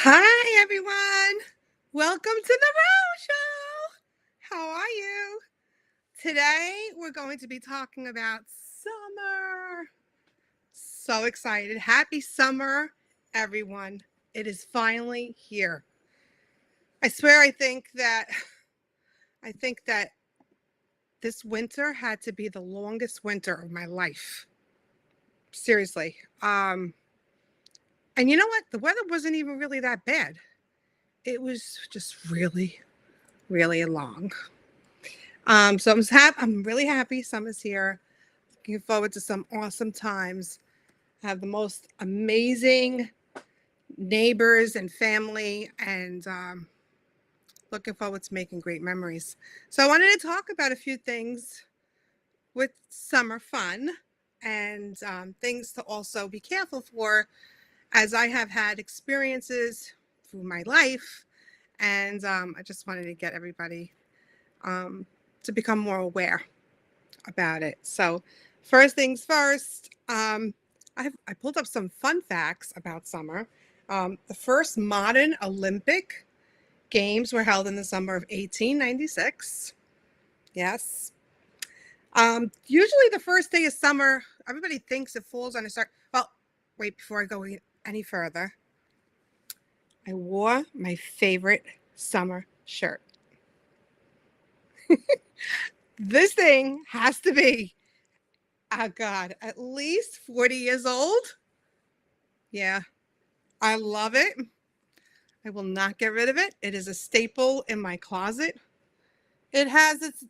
Hi, everyone. Welcome to the Rose Show. How are you? Today, we're going to be talking about summer. So excited. Happy summer, everyone. It is finally here. I swear, I think that this winter had to be the longest winter of my life. Seriously. And you know what? The weather wasn't even really that bad. It was just really, really long. So I'm really happy summer's here. Looking forward to some awesome times. I have the most amazing neighbors and family, and looking forward to making great memories. So I wanted to talk about a few things with summer fun and things to also be careful for, as I have had experiences through my life, and I just wanted to get everybody um, to become more aware about it. So, first things first, I pulled up some fun facts about summer. The first modern Olympic Games were held in the summer of 1896. Yes. Usually, the first day of summer, everybody thinks it falls on a certain. Well, wait, before I go any further, I wore my favorite summer shirt. This thing has to be, oh God, at least 40 years old. Yeah, I love it. I will not get rid of it. It is a staple in my closet. It has its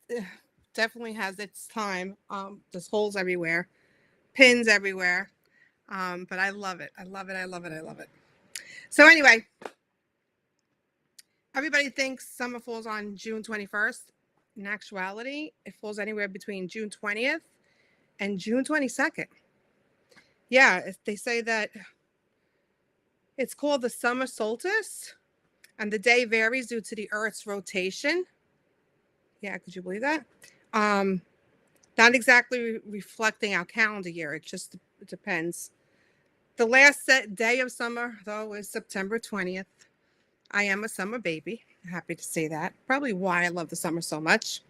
definitely has its time. There's holes everywhere, pins everywhere. But I love it. I love it. I love it. I love it. So anyway, everybody thinks summer falls on June 21st. In actuality, it falls anywhere between June 20th and June 22nd. Yeah, they say that it's called the summer solstice, and the day varies due to the Earth's rotation. Yeah, could you believe that? Um, Not exactly reflecting our calendar year. It depends. The last set day of summer, though, is September 20th. I am a summer baby. Happy to say that. Probably why I love the summer so much.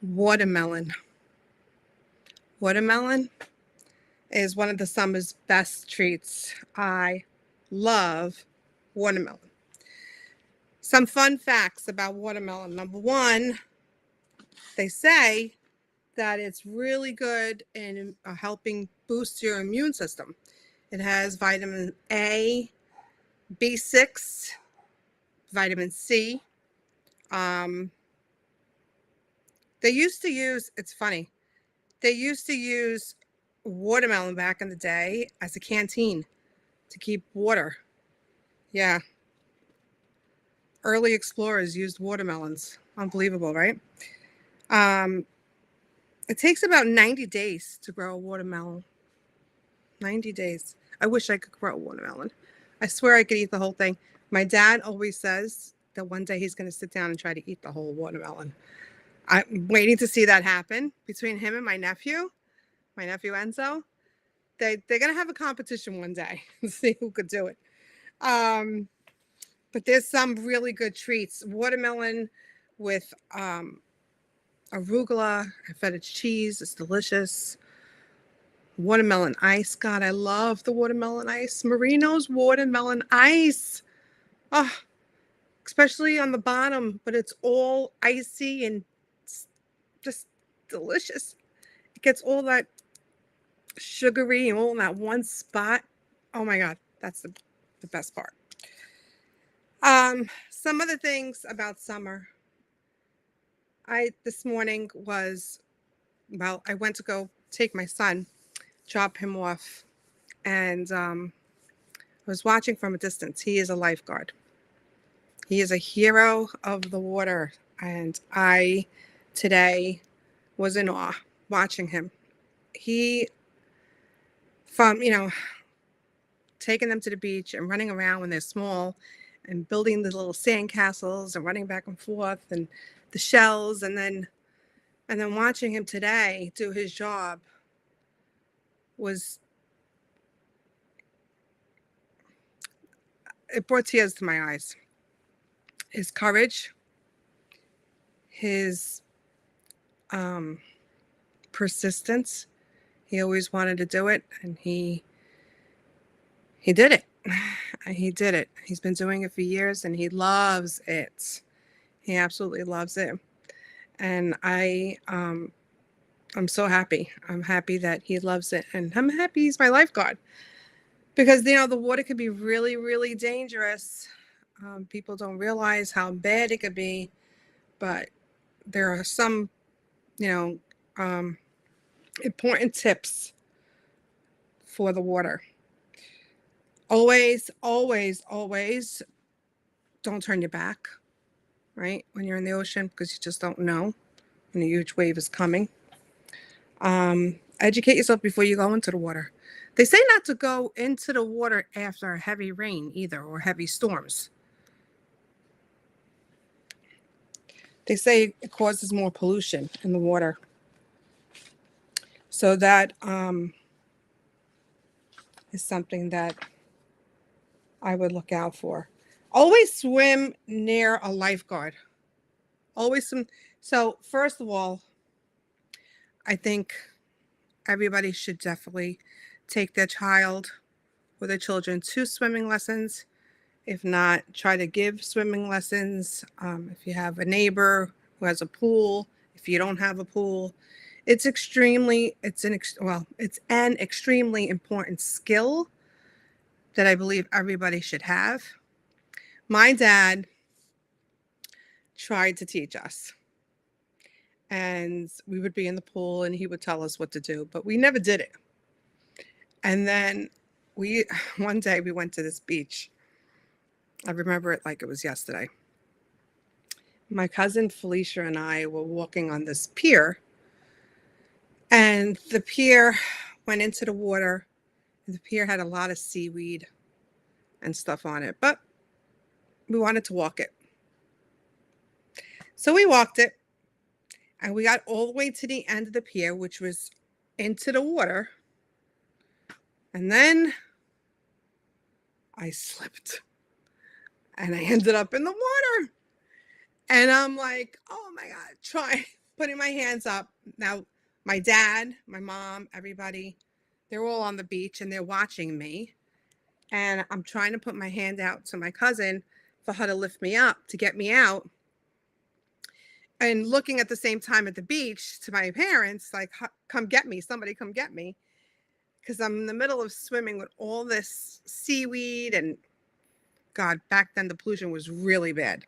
Watermelon. Watermelon is one of the summer's best treats. I love watermelon. Some fun facts about watermelon. Number one, they say that it's really good in helping boost your immune system. It has vitamin A, B6, vitamin C. Um, they used to use, it's funny, they used to use watermelon back in the day as a canteen to keep water. Yeah, early explorers used watermelons. Unbelievable, right? Um, it takes about 90 days to grow a watermelon. 90 days. I wish I could grow a watermelon. I swear I could eat the whole thing. My dad always says that one day he's going to sit down and try to eat the whole watermelon. I'm waiting to see that happen between him and my nephew Enzo. They're going to have a competition one day and see who could do it. Um, but there's some really good treats. Watermelon with arugula, feta cheese. It's delicious. Watermelon ice. God, I love the watermelon ice. Marino's watermelon ice. Oh, especially on the bottom, but it's all icy and just delicious. It gets all that sugary and all in that one spot. Oh my God, that's the best part. Some other things about summer. I this morning was I went to go take my son, drop him off, and I was watching from a distance. He is a lifeguard. He is a hero of the water, and I today was in awe watching him. He from taking them to the beach and running around when they're small and building the little sand castles and running back and forth and the shells, and then watching him today do his job was it brought tears to my eyes. His courage, his persistence. He always wanted to do it, and he did it. He did it. He's been doing it for years, and he loves it. He absolutely loves it. And I'm so happy. I'm happy that he loves it, and I'm happy he's my lifeguard, because the water can be really, really dangerous. People don't realize how bad it could be, but there are some, important tips for the water. Always, always, always don't turn your back, right? When you're in the ocean, because you just don't know when a huge wave is coming. Educate yourself before you go into the water. They say not to go into the water after a heavy rain either, or heavy storms. They say it causes more pollution in the water. So that is something that I would look out for. Always swim near a lifeguard. Always swim. So first of all, I think everybody should definitely take their child or their children to swimming lessons. If not, try to give swimming lessons. If you have a neighbor who has a pool, if you don't have a pool, it's an extremely important skill that I believe everybody should have. My dad tried to teach us, and we would be in the pool and he would tell us what to do, but we never did it. And then one day we went to this beach. I remember it like it was yesterday. My cousin Felicia and I were walking on this pier, and the pier went into the water. The pier had a lot of seaweed and stuff on it, but we wanted to walk it. So we walked it, and we got all the way to the end of the pier, which was into the water. And then I slipped, and I ended up in the water. And I'm like, oh my God, putting my hands up. Now, my dad, my mom, everybody, they're all on the beach and they're watching me. And I'm trying to put my hand out to my cousin for her to lift me up, to get me out. And looking at the same time at the beach to my parents, like, come get me, somebody come get me. Because I'm in the middle of swimming with all this seaweed, and God, back then the pollution was really bad.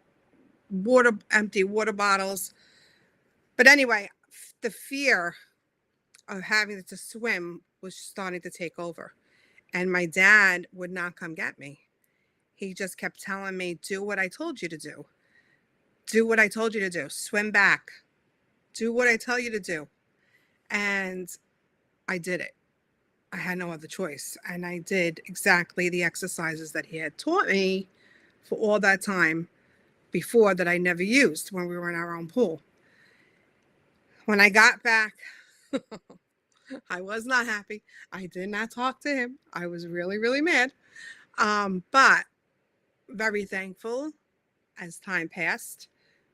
Empty water bottles. But anyway, the fear of having to swim was starting to take over. And my dad would not come get me. He just kept telling me, do what I told you to do. Do what I told you to do. Swim back. Do what I tell you to do. And I did it. I had no other choice. And I did exactly the exercises that he had taught me for all that time before, that I never used when we were in our own pool. When I got back, I was not happy. I did not talk to him. I was really, really mad. But very thankful as time passed,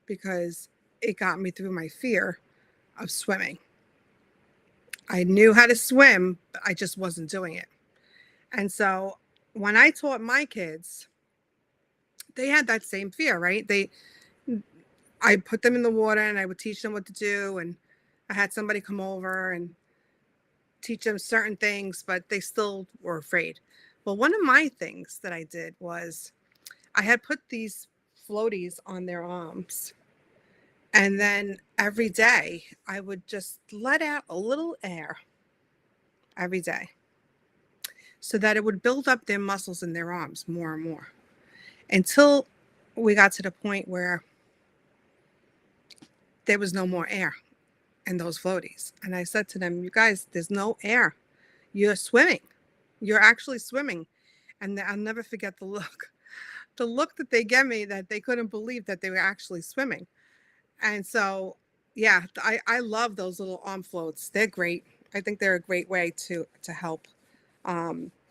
because it got me through my fear of swimming. I knew how to swim, but I just wasn't doing it. And so when I taught my kids, they had that same fear, right? I put them in the water and I would teach them what to do. And I had somebody come over and teach them certain things, but they still were afraid. Well, one of my things that I did was I had put these floaties on their arms. And then every day I would just let out a little air every day, so that it would build up their muscles in their arms more and more, until we got to the point where there was no more air in those floaties. And I said to them, you guys, there's no air. You're swimming. You're actually swimming. And I'll never forget the look that they gave me, that they couldn't believe that they were actually swimming. And so, yeah, I love those little arm floats. They're great. I think they're a great way to help.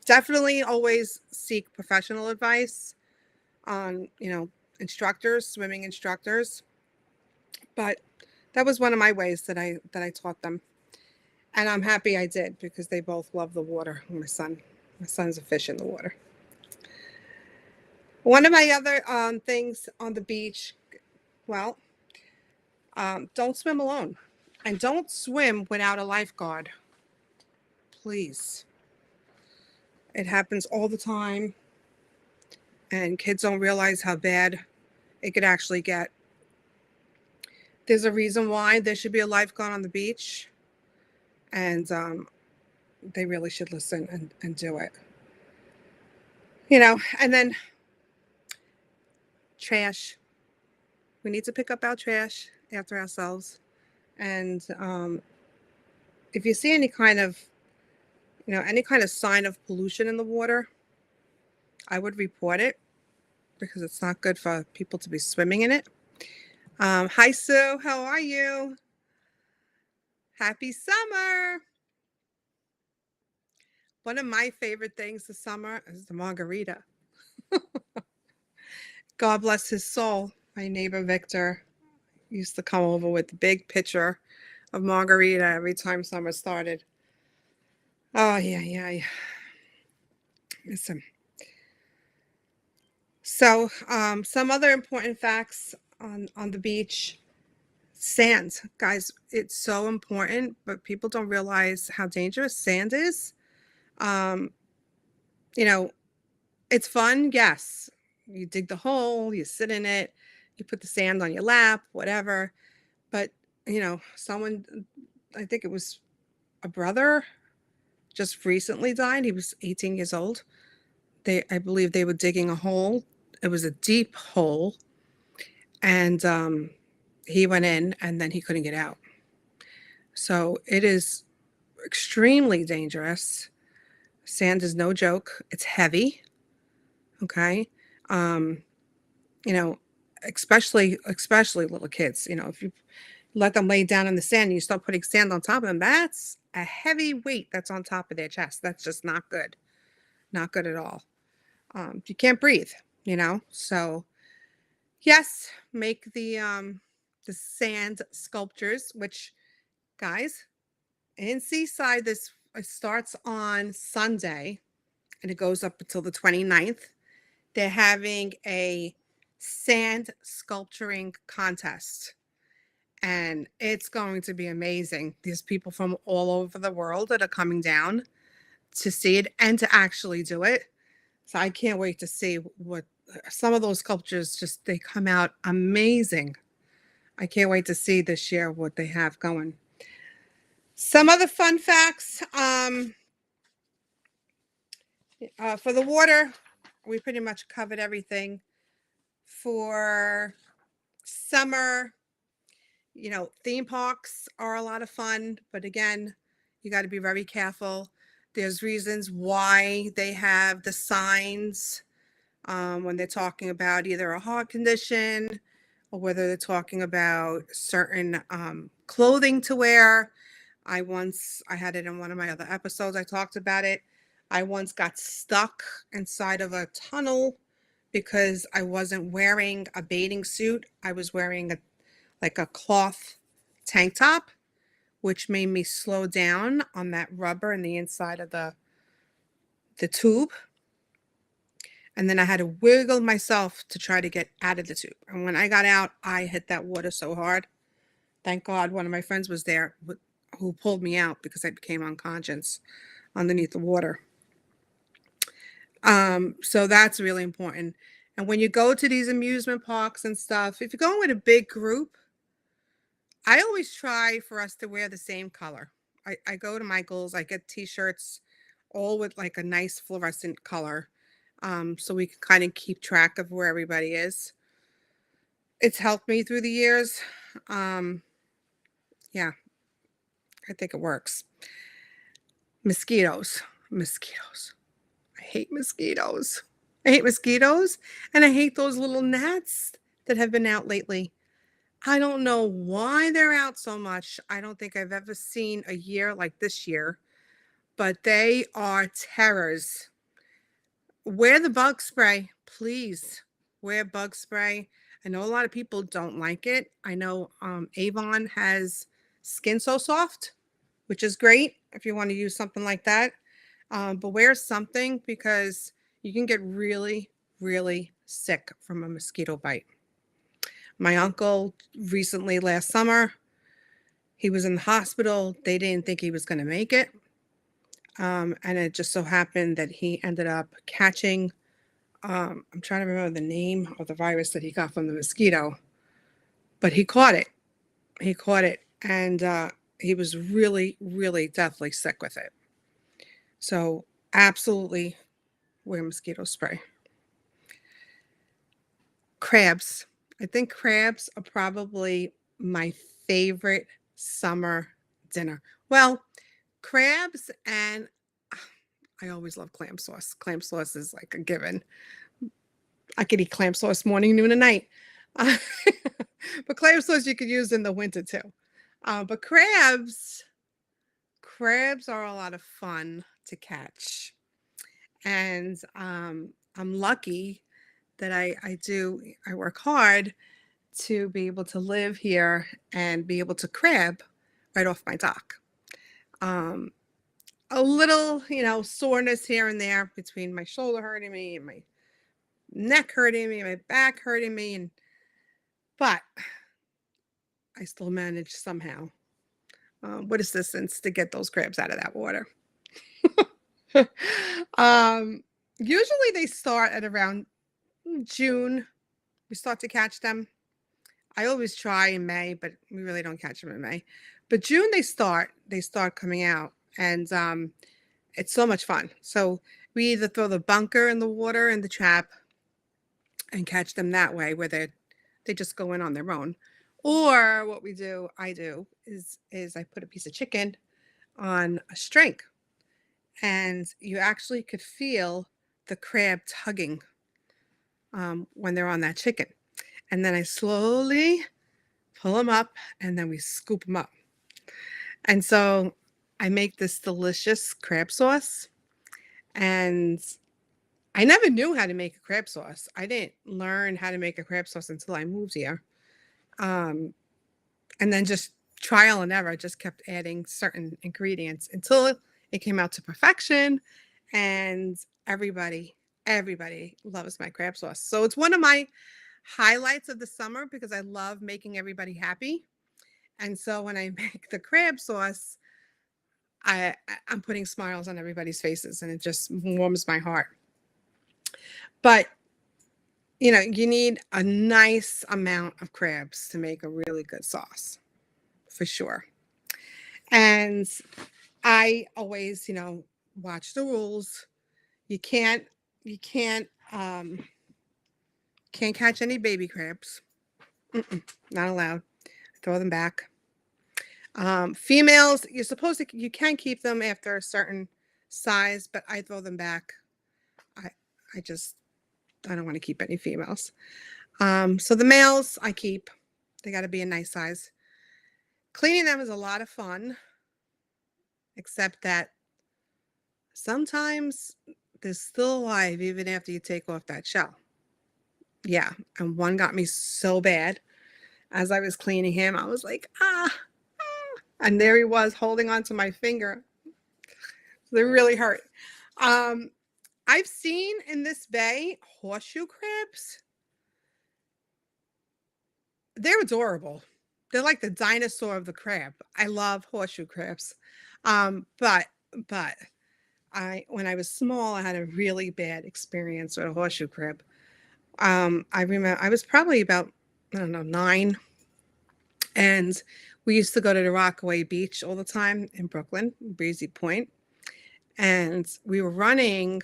Definitely always seek professional advice. on, instructors, swimming instructors, but that was one of my ways that I taught them. And I'm happy I did because they both love the water. My son's a fish in the water. One of my other things on the beach, well, don't swim alone, and don't swim without a lifeguard. Please. It happens all the time, and kids don't realize how bad it could actually get. There's a reason why there should be a lifeguard on the beach, and they really should listen and do it. And then trash. We need to pick up our trash after ourselves. And if you see any kind of sign of pollution in the water, I would report it because it's not good for people to be swimming in it. Hi, Sue. How are you? Happy summer. One of my favorite things this summer is the margarita. God bless his soul. My neighbor Victor used to come over with the big pitcher of margarita every time summer started. Oh, yeah. Miss him. So, some other important facts on the beach. Sand, guys, it's so important, but people don't realize how dangerous sand is. Um, you know, it's fun, yes. You dig the hole, you sit in it, you put the sand on your lap, whatever. But, someone, I think it was a brother, just recently died. He was 18 years old. I believe they were digging a hole. It was a deep hole. And he went in and then he couldn't get out. So it is extremely dangerous. Sand is no joke. It's heavy. Okay. Um, you know, especially little kids. If you let them lay down in the sand and you start putting sand on top of them, that's a heavy weight that's on top of their chest. That's just not good. Not good at all. You can't breathe, So yes, make the sand sculptures, which, guys, in Seaside, this starts on Sunday and it goes up until the 29th. They're having a sand sculpturing contest, and it's going to be amazing. There's people from all over the world that are coming down to see it and to actually do it. So I can't wait to see what some of those sculptures they come out amazing. I can't wait to see this year what they have going. Some other fun facts. For the water, we pretty much covered everything. For summer, theme parks are a lot of fun, but again, you got to be very careful. There's reasons why they have the signs when they're talking about either a heart condition or whether they're talking about certain clothing to wear. I had it in one of my other episodes. I talked about it. I once got stuck inside of a tunnel because I wasn't wearing a bathing suit. I was wearing a cloth tank top, which made me slow down on that rubber in the inside of the tube. And then I had to wiggle myself to try to get out of the tube. And when I got out, I hit that water so hard. Thank God one of my friends was there who pulled me out because I became unconscious underneath the water. So that's really important. And when you go to these amusement parks and stuff, if you're going with a big group, I always try for us to wear the same color. I go to Michael's, I get t-shirts all with like a nice fluorescent color. So we can kind of keep track of where everybody is. It's helped me through the years. Yeah, I think it works. Mosquitoes. I hate mosquitoes. And I hate those little gnats that have been out lately. I don't know why they're out so much. I don't think I've ever seen a year like this year, but they are terrors. Wear the bug spray, please. wear bug spray. I know a lot of people don't like it. I know Avon has Skin So Soft, which is great if you want to use something like that. But wear something because you can get really, really sick from a mosquito bite. My uncle recently last summer, he was in the hospital. They didn't think he was going to make it. And it just so happened that he ended up catching, I'm trying to remember the name of the virus that he got from the mosquito, but he caught it. He caught it. And he was really, really deathly sick with it. So, absolutely wear mosquito spray. Crabs. I think crabs are probably my favorite summer dinner. Well, crabs and I always love clam sauce. Clam sauce is like a given. I could eat clam sauce morning, noon, and night. Uh, but clam sauce you could use in the winter too. But crabs are a lot of fun to catch. And I'm lucky that I work hard to be able to live here and be able to crab right off my dock. Um, a little, soreness here and there between my shoulder hurting me and my neck hurting me, my back hurting me, but I still manage somehow with assistance to get those crabs out of that water. um, Usually they start at around June. We start to catch them. I always try in May, but we really don't catch them in May. But June they start coming out, and it's so much fun. So we either throw the bunker in the water in the trap and catch them that way, where they just go in on their own. Or what I do is I put a piece of chicken on a string, and you actually could feel the crab tugging when they're on that chicken. And then I slowly pull them up, and then we scoop them up. And so I make this delicious crab sauce. And I never knew how to make a crab sauce. I didn't learn how to make a crab sauce until I moved here. Um, and then just trial and error, just kept adding certain ingredients until it came out to perfection. And everybody loves my crab sauce. So it's one of my highlights of the summer because I love making everybody happy. And so when I make the crab sauce, I'm putting smiles on everybody's faces, and it just warms my heart. But you need a nice amount of crabs to make a really good sauce, for sure. And I always, watch the rules. You can't catch any baby crabs. Not allowed. Throw them back. Females, you can keep them after a certain size, but I throw them back. I don't want to keep any females. So the males I keep. They got to be a nice size. Cleaning them is a lot of fun, except that sometimes they're still alive even after you take off that shell. Yeah, and one got me so bad. As I was cleaning him, I was like, and there he was holding onto my finger. They really hurt. I've seen in this bay horseshoe crabs. They're adorable. They're like the dinosaur of the crab. I love horseshoe crabs. But when I was small, I had a really bad experience with a horseshoe crab. I remember I was probably about, I don't know, 9. And we used to go to the Rockaway Beach all the time in Brooklyn, Breezy Point. And we were running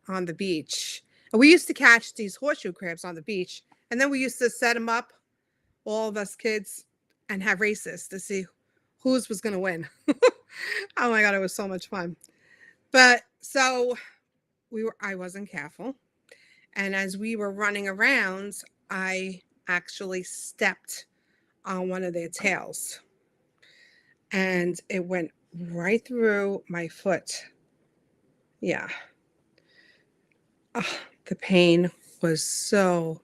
on the beach. And we used to catch these horseshoe crabs on the beach. And then we used to set them up, all of us kids, and have races to see whose was going to win. Oh my God, it was so much fun. But so I wasn't careful. And as we were running around, I actually stepped on one of their tails. And it went right through my foot. Yeah. Oh, the pain was so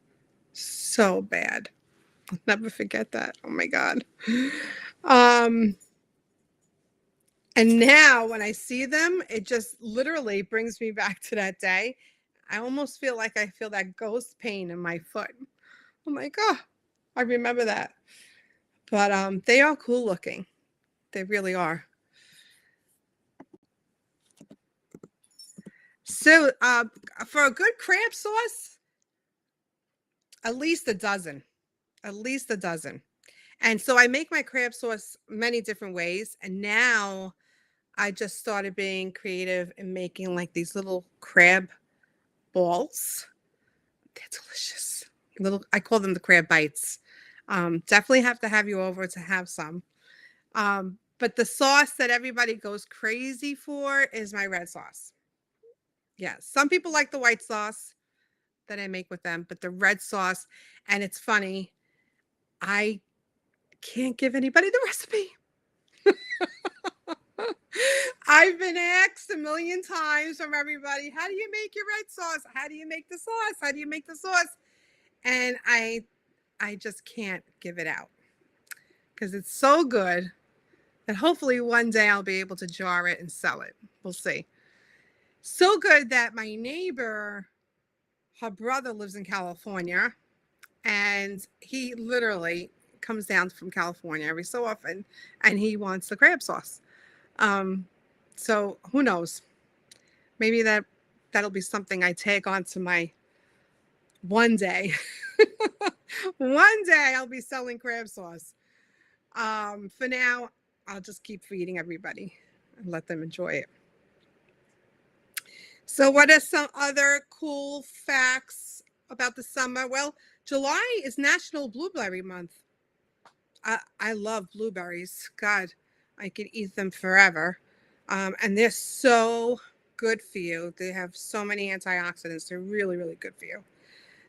So bad. I'll never forget that. Oh my God. Um, and now when I see them, it just literally brings me back to that day. I almost feel like I feel that ghost pain in my foot. I'm like, oh, I remember that. But they are cool looking. They really are. So for a good crab sauce, at least a dozen. At least a dozen. And so I make my crab sauce many different ways. And now I just started being creative and making like these little crab balls. They're delicious. Little, I call them the crab bites. Definitely have to have you over to have some. But the sauce that everybody goes crazy for is my red sauce. Yes, some people like the white sauce that I make with them, but the red sauce, and it's funny, I can't give anybody the recipe. I've been asked a million times from everybody, how do you make your red sauce? How do you make the sauce? How do you make the sauce? And I just can't give it out because it's so good that hopefully one day I'll be able to jar it and sell it. We'll see. So good that my neighbor, her brother lives in California, and he literally comes down from California every so often, and he wants the crab sauce. So who knows? Maybe that'll be something I take on to my one day. One day I'll be selling crab sauce. For now, I'll just keep feeding everybody and let them enjoy it. So what are some other cool facts about the summer? Well, July is National Blueberry Month. I love blueberries. God, I could eat them forever. And they're so good for you. They have so many antioxidants. They're really, really good for you.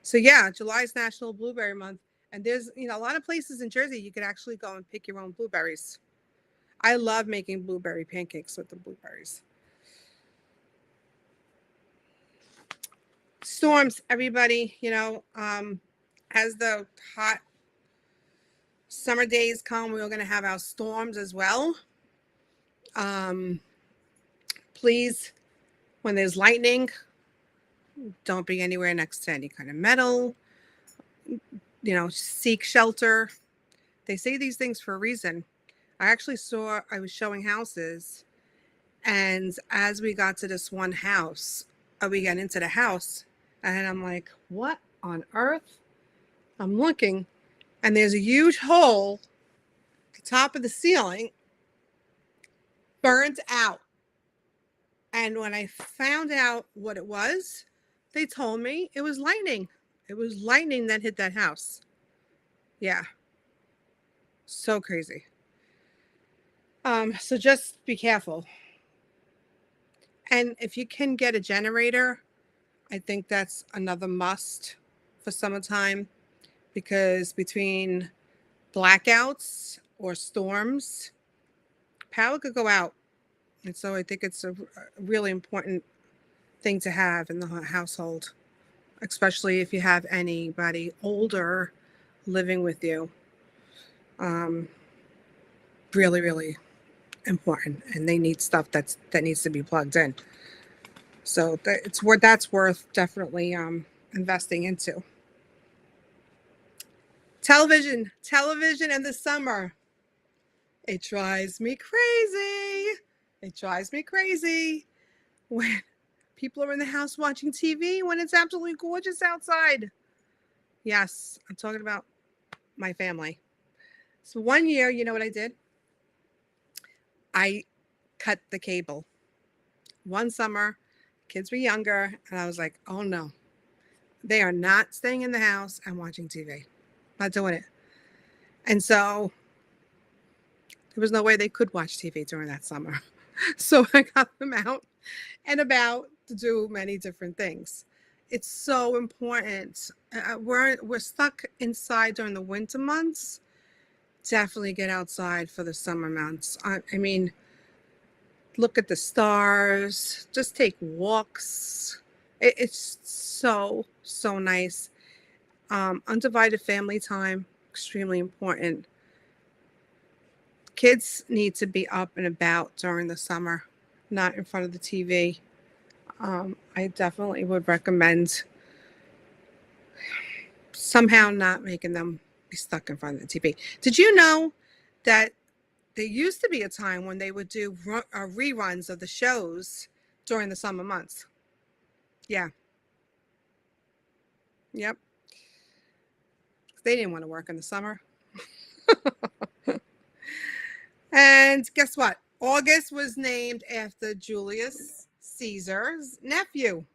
So yeah, July is National Blueberry Month. And there's, a lot of places in Jersey you could actually go and pick your own blueberries. I love making blueberry pancakes with the blueberries. Storms, everybody, as the hot summer days come, we're going to have our storms as well. Please, when there's lightning, don't be anywhere next to any kind of metal. Seek shelter. They say these things for a reason. I was showing houses, and as we got to this one house, we got into the house, and I'm like, what on earth? I'm looking, and there's a huge hole at the top of the ceiling, burned out. And when I found out what it was, they told me it was lightning. It was lightning that hit that house. Yeah. So crazy. So just be careful. And if you can get a generator, I think that's another must for summertime, because between blackouts or storms, power could go out. And so I think it's a really important thing to have in the household, especially if you have anybody older living with you. Really, really important, and they need stuff that needs to be plugged in. So that's worth definitely investing into. Television in the summer. It drives me crazy. It drives me crazy when people are in the house watching TV when it's absolutely gorgeous outside. Yes, I'm talking about my family. So one year, you know what I did? I cut the cable. One summer, kids were younger, and I was like, oh no, they are not staying in the house and watching TV. Not doing it. And so there was no way they could watch TV during that summer. So I got them out and about to do many different things. It's so important. We're stuck inside during the winter months. Definitely get outside for the summer months. I mean, look at the stars. Just take walks. It's so, so nice. Undivided family time, extremely important. Kids need to be up and about during the summer, not in front of the TV. I definitely would recommend somehow not making them be stuck in front of the TV. Did you know that there used to be a time when they would do reruns of the shows during the summer months? Yeah. Yep. They didn't want to work in the summer. And guess what? August was named after Julius Caesar's nephew.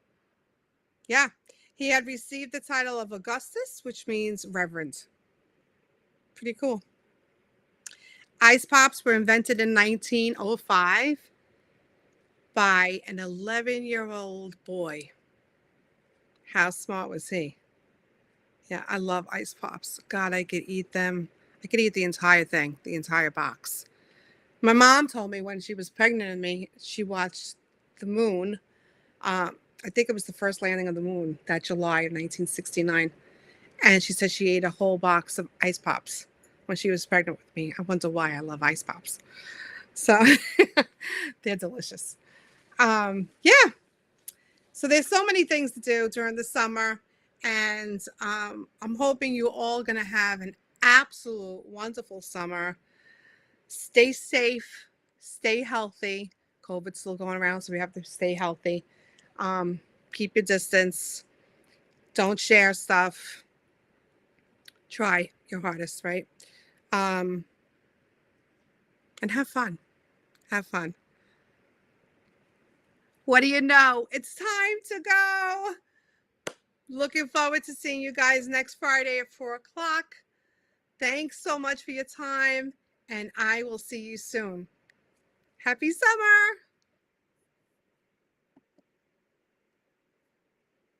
Yeah. He had received the title of Augustus, which means reverend. Pretty cool. Ice Pops were invented in 1905 by an 11-year-old boy. How smart was he? Yeah, I love Ice Pops. God, I could eat them. I could eat the entire thing, the entire box. My mom told me when she was pregnant with me, she watched the moon. I think it was the first landing of the moon that July of 1969. And she said she ate a whole box of Ice Pops when she was pregnant with me. I wonder why I love Ice Pops. So they're delicious. Yeah. So there's so many things to do during the summer. And I'm hoping you all going to have an absolute wonderful summer. Stay safe. Stay healthy. COVID's still going around, so we have to stay healthy. Keep your distance. Don't share stuff. Try your hardest, right? And have fun. Have fun. What do you know? It's time to go. Looking forward to seeing you guys next Friday at 4 o'clock. Thanks so much for your time, and I will see you soon. Happy summer.